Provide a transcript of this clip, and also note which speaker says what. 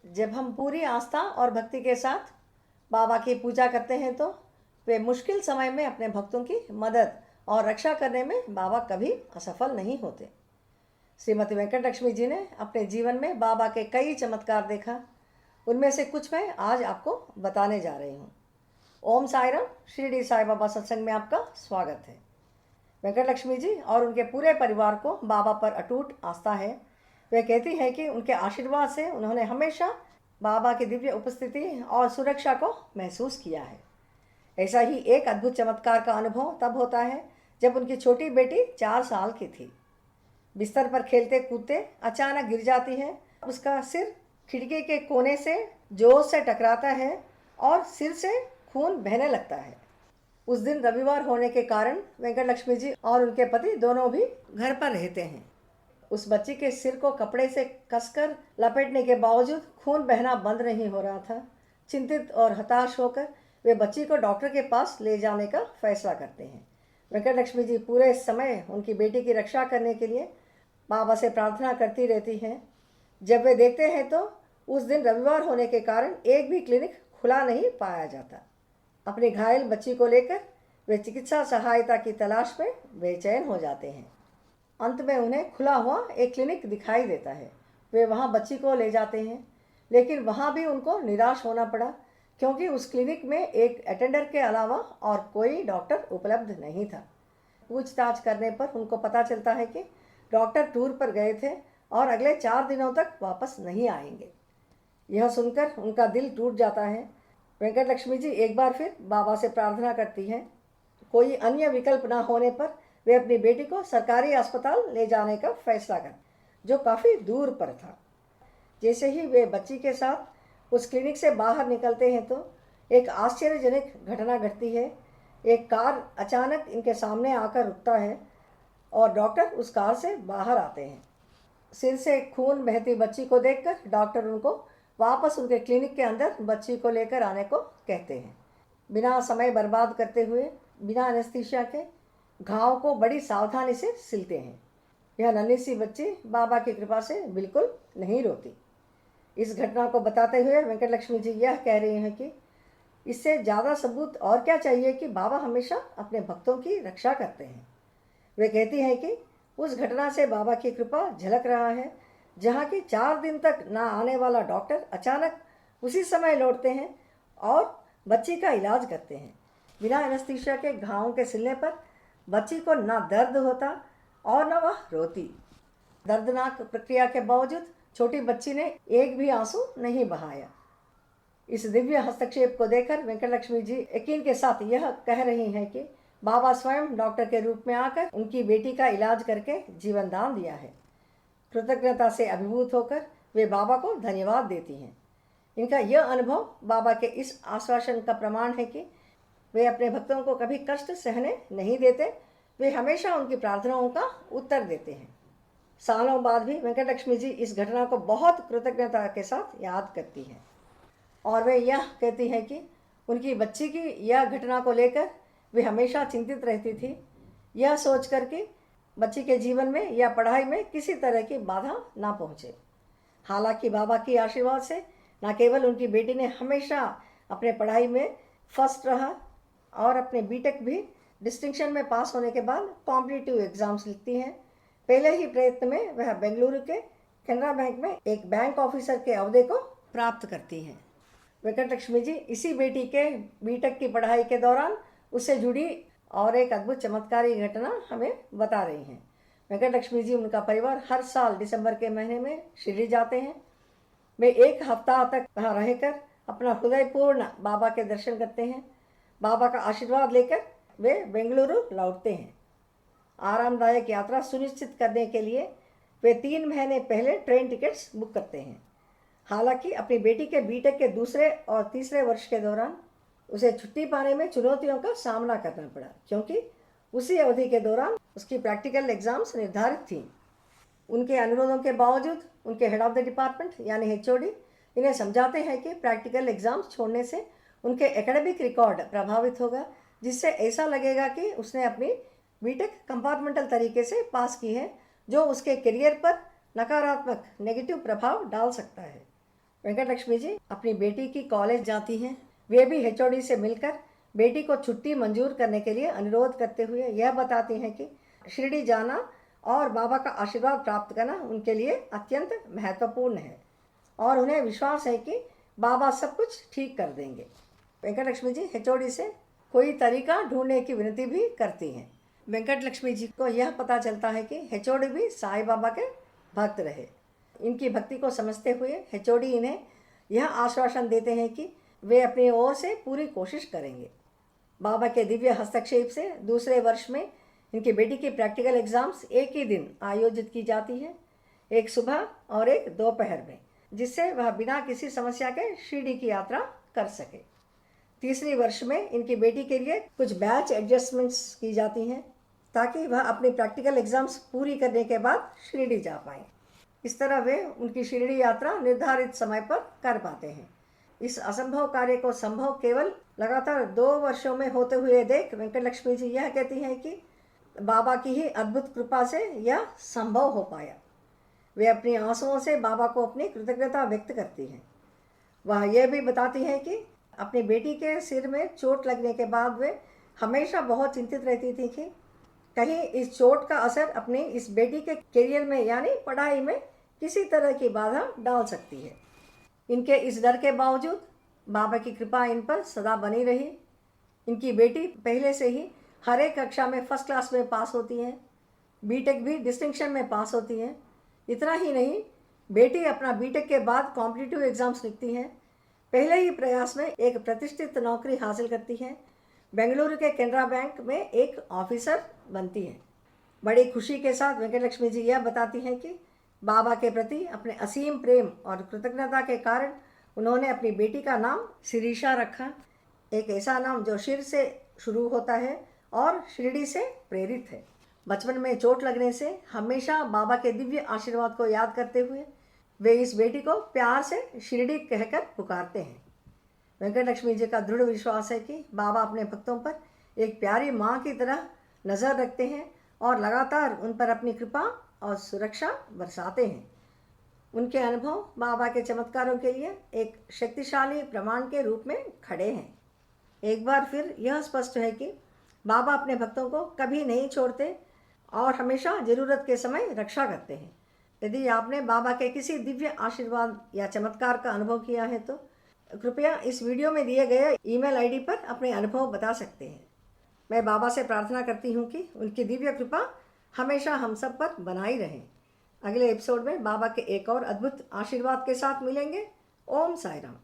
Speaker 1: जब हम पूरी आस्था और भक्ति के साथ बाबा की पूजा करते हैं तो वे मुश्किल समय में अपने भक्तों की मदद और रक्षा करने में बाबा कभी असफल नहीं होते। श्रीमती वेंकट लक्ष्मी जी ने अपने जीवन में बाबा के कई चमत्कार देखा। उनमें से कुछ मैं आज आपको बताने जा रही हूँ। ओम साईराम। शिरडी साई बाबा सत्संग में आपका स्वागत है। वेंकट लक्ष्मी जी और उनके पूरे परिवार को बाबा पर अटूट आस्था है। वे कहती हैं कि उनके आशीर्वाद से उन्होंने हमेशा बाबा की दिव्य उपस्थिति और सुरक्षा को महसूस किया है। ऐसा ही एक अद्भुत चमत्कार का अनुभव तब होता है जब उनकी छोटी बेटी 4 साल की थी। बिस्तर पर खेलते कूदते अचानक गिर जाती है। उसका सिर खिड़की के कोने से जोर से टकराता है और सिर से खून बहने लगता है। उस दिन रविवार होने के कारण वेंकट लक्ष्मी जी और उनके पति दोनों भी घर पर रहते हैं। उस बच्ची के सिर को कपड़े से कसकर लपेटने के बावजूद खून बहना बंद नहीं हो रहा था। चिंतित और हताश होकर वे बच्ची को डॉक्टर के पास ले जाने का फैसला करते हैं। वेंकट लक्ष्मी जी पूरे समय उनकी बेटी की रक्षा करने के लिए बाबा से प्रार्थना करती रहती हैं। जब वे देखते हैं तो उस दिन रविवार होने के कारण एक भी क्लिनिक खुला नहीं पाया जाता। अपनी घायल बच्ची को लेकर वे चिकित्सा सहायता की तलाश में बेचैन हो जाते हैं। अंत में उन्हें खुला हुआ एक क्लिनिक दिखाई देता है। वे वहां बच्ची को ले जाते हैं, लेकिन वहां भी उनको निराश होना पड़ा क्योंकि उस क्लिनिक में एक अटेंडर के अलावा और कोई डॉक्टर उपलब्ध नहीं था। पूछताछ करने पर उनको पता चलता है कि डॉक्टर टूर पर गए थे और अगले 4 दिनों तक वापस नहीं आएंगे। यह सुनकर उनका दिल टूट जाता है। वेंकट लक्ष्मी जी एक बार फिर बाबा से प्रार्थना करती हैं। कोई अन्य विकल्प न होने पर वे अपनी बेटी को सरकारी अस्पताल ले जाने का फैसला कर, जो काफ़ी दूर पर था। जैसे ही वे बच्ची के साथ उस क्लिनिक से बाहर निकलते हैं तो एक आश्चर्यजनक घटना घटती है। एक कार अचानक इनके सामने आकर रुकता है और डॉक्टर उस कार से बाहर आते हैं। सिर से खून बहती बच्ची को देखकर डॉक्टर उनको वापस उनके क्लिनिक के अंदर बच्ची को लेकर आने को कहते हैं। बिना समय बर्बाद करते हुए बिना एनेस्थीसिया के घाव को बड़ी सावधानी से सिलते हैं। यह नन्ही सी बच्ची बाबा की कृपा से बिल्कुल नहीं रोती। इस घटना को बताते हुए वेंकट लक्ष्मी जी यह कह रही हैं कि इससे ज़्यादा सबूत और क्या चाहिए कि बाबा हमेशा अपने भक्तों की रक्षा करते हैं। वे कहती हैं कि उस घटना से बाबा की कृपा झलक रहा है, जहाँ की 4 दिन तक ना आने वाला डॉक्टर अचानक उसी समय लौटते हैं और बच्ची का इलाज करते हैं। बिना एनेस्थीसिया के घावों के सिलने पर बच्ची को ना दर्द होता और न वह रोती। दर्दनाक प्रक्रिया के बावजूद छोटी बच्ची ने एक भी आंसू नहीं बहाया। इस दिव्य हस्तक्षेप को देखकर वेंकट लक्ष्मी जी यकीन के साथ यह कह रही हैं कि बाबा स्वयं डॉक्टर के रूप में आकर उनकी बेटी का इलाज करके जीवन दान दिया है। कृतज्ञता से अभिभूत होकर वे बाबा को धन्यवाद देती हैं। इनका यह अनुभव बाबा के इस आश्वासन का प्रमाण है कि वे अपने भक्तों को कभी कष्ट सहने नहीं देते। वे हमेशा उनकी प्रार्थनाओं का उत्तर देते हैं। सालों बाद भी वेंकट लक्ष्मी जी इस घटना को बहुत कृतज्ञता के साथ याद करती हैं और वे यह कहती हैं कि उनकी बच्ची की यह घटना को लेकर वे हमेशा चिंतित रहती थी, यह सोचकर कि बच्ची के जीवन में या पढ़ाई में किसी तरह की बाधा ना पहुँचे। हालांकि बाबा की आशीर्वाद से न केवल उनकी बेटी ने हमेशा अपने पढ़ाई में फर्स्ट रहा और अपने बीटेक भी डिस्टिंक्शन में पास होने के बाद कॉम्पिटिटिव एग्ज़ाम्स लिखती हैं। पहले ही प्रयत्न में वह बेंगलुरु के कैनरा बैंक में एक बैंक ऑफिसर के अहदे को प्राप्त करती हैं। वेंकट लक्ष्मी जी इसी बेटी के बीटेक की पढ़ाई के दौरान उससे जुड़ी और एक अद्भुत चमत्कारी घटना हमें बता रही हैं। वेंकट लक्ष्मी जी उनका परिवार हर साल दिसंबर के महीने में शिरडी जाते हैं। वे 1 हफ्ता तक वहाँ रहकर अपना हृदयपूर्ण बाबा के दर्शन करते हैं। बाबा का आशीर्वाद लेकर वे बेंगलुरु लौटते हैं। आरामदायक यात्रा सुनिश्चित करने के लिए वे 3 महीने पहले ट्रेन टिकट्स बुक करते हैं। हालांकि अपनी बेटी के बीटेक के दूसरे और तीसरे वर्ष के दौरान उसे छुट्टी पाने में चुनौतियों का सामना करना पड़ा, क्योंकि उसी अवधि के दौरान उसकी प्रैक्टिकल एग्ज़ाम्स निर्धारित थीं। उनके अनुरोधों के बावजूद उनके हेड ऑफ द डिपार्टमेंट यानी एचओडी इन्हें समझाते हैं कि प्रैक्टिकल एग्ज़ाम्स छोड़ने से उनके एकेडमिक रिकॉर्ड प्रभावित होगा, जिससे ऐसा लगेगा कि उसने अपनी बीटेक कंपार्टमेंटल तरीके से पास की है, जो उसके करियर पर नकारात्मक नेगेटिव प्रभाव डाल सकता है। वेंकट लक्ष्मी जी अपनी बेटी की कॉलेज जाती हैं। वे भी HOD से मिलकर बेटी को छुट्टी मंजूर करने के लिए अनुरोध करते हुए यह बताती हैं कि शिरडी जाना और बाबा का आशीर्वाद प्राप्त करना उनके लिए अत्यंत महत्वपूर्ण है और उन्हें विश्वास है कि बाबा सब कुछ ठीक कर देंगे। वेंकट लक्ष्मी जी HOD से कोई तरीका ढूंढने की विनती भी करती हैं। वेंकट लक्ष्मी जी को यह पता चलता है कि HOD भी साईं बाबा के भक्त रहे। इनकी भक्ति को समझते हुए HOD इन्हें यह आश्वासन देते हैं कि वे अपनी ओर से पूरी कोशिश करेंगे। बाबा के दिव्य हस्तक्षेप से दूसरे वर्ष में इनकी बेटी की प्रैक्टिकल एग्ज़ाम्स एक ही दिन आयोजित की जाती है, एक सुबह और एक दोपहर में, जिससे वह बिना किसी समस्या के शिरडी की यात्रा कर सके। तीसरी वर्ष में इनकी बेटी के लिए कुछ बैच एडजस्टमेंट्स की जाती हैं ताकि वह अपनी प्रैक्टिकल एग्ज़ाम्स पूरी करने के बाद शिरडी जा पाएँ। इस तरह वे उनकी शिरडी यात्रा निर्धारित समय पर कर पाते हैं। इस असंभव कार्य को संभव केवल लगातार 2 वर्षों में होते हुए देख वेंकट लक्ष्मी जी यह कहती हैं कि बाबा की ही अद्भुत कृपा से यह संभव हो पाया। वे अपनी आंसुओं से बाबा को अपनी कृतज्ञता व्यक्त करती हैं। वह यह भी बताती हैं कि अपनी बेटी के सिर में चोट लगने के बाद वे हमेशा बहुत चिंतित रहती थी कि कहीं इस चोट का असर अपनी इस बेटी के करियर में यानी पढ़ाई में किसी तरह की बाधा डाल सकती है। इनके इस डर के बावजूद बाबा की कृपा इन पर सदा बनी रही। इनकी बेटी पहले से ही हर एक कक्षा में फर्स्ट क्लास में पास होती हैं, बीटेक भी डिस्टिंक्शन में पास होती हैं। इतना ही नहीं, बेटी अपना बीटेक के बाद कॉम्पिटिटिव एग्ज़ाम्स लिखती हैं, पहले ही प्रयास में एक प्रतिष्ठित नौकरी हासिल करती हैं, बेंगलुरु के कैनरा बैंक में एक ऑफिसर बनती हैं। बड़ी खुशी के साथ वेंकट लक्ष्मी जी यह बताती हैं कि बाबा के प्रति अपने असीम प्रेम और कृतज्ञता के कारण उन्होंने अपनी बेटी का नाम शिरीषा रखा, एक ऐसा नाम जो शिर से शुरू होता है और शिरडी से प्रेरित है। बचपन में चोट लगने से हमेशा बाबा के दिव्य आशीर्वाद को याद करते हुए वे इस बेटी को प्यार से शिरडी कहकर पुकारते हैं। वेंकट लक्ष्मी जी का दृढ़ विश्वास है कि बाबा अपने भक्तों पर एक प्यारी माँ की तरह नज़र रखते हैं और लगातार उन पर अपनी कृपा और सुरक्षा बरसाते हैं। उनके अनुभव बाबा के चमत्कारों के लिए एक शक्तिशाली प्रमाण के रूप में खड़े हैं। एक बार फिर यह स्पष्ट है कि बाबा अपने भक्तों को कभी नहीं छोड़ते और हमेशा ज़रूरत के समय रक्षा करते हैं। यदि आपने बाबा के किसी दिव्य आशीर्वाद या चमत्कार का अनुभव किया है तो कृपया इस वीडियो में दिए गए ईमेल आईडी पर अपने अनुभव बता सकते हैं। मैं बाबा से प्रार्थना करती हूँ कि उनकी दिव्य कृपा हमेशा हम सब पर बनाई रहे। अगले एपिसोड में बाबा के एक और अद्भुत आशीर्वाद के साथ मिलेंगे। ओम साई राम।